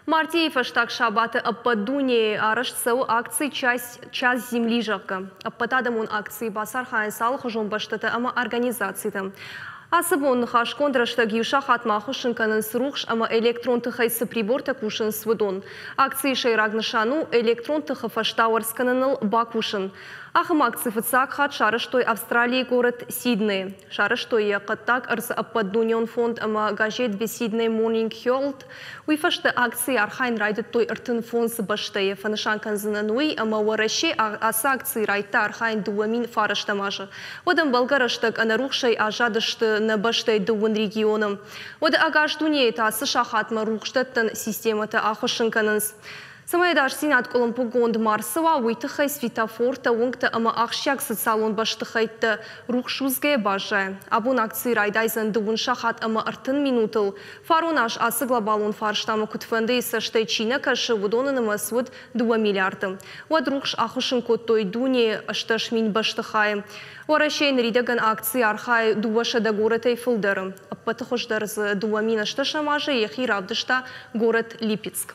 Мартиев штаг шабаты аппадуне арашцау акции час земли жакка. Аппатадамун акции басар хайнсал хожон баштата ама организацияты. Асыбон хашкондрашта гивша хатмаху шинканын срухш ама электрон тыхайсы прибор такушын свыдон. Акции шайрагнышану электрон тыхы фаштауарсканыныл бакушын. Ахым акции фыцак хат шарыштой Австралии город Сидней. Шарыштой якаттак арз аппадунион фонд ама газет бе Сидней Morning Herald. Уйфашты акции архайн райдет той артын фонд сбаштае фанышанкан зынануи ама вараши аса акции райта архайн дуамин фараштамажа. Водам болгараштак анарухшай ажадышты на баштай дуун регионам. Вода агаждуне тасы шахатма рухштаттан системата ахошынканынс. Самайдаш синат колумпу гонд марсова уйтыхай светофорта унгта ама ахшяк социалон баштыхайтта рухшузгая бажай. Абун акции райдайзан дуун шахат ама артын минутыл. Фарунаш асы глобалон фарштама кутфанды саштай чина кашы вудонынама свуд 2 миллиардым. Вад рухш ахушын коттой дуне ашташ мин баштыхай. Варашейн ридаган акции архай дуашада город Эйфелдерым. Аппатыхошдар з 2 мин ашташа мажа ехи равдышта город Липецк.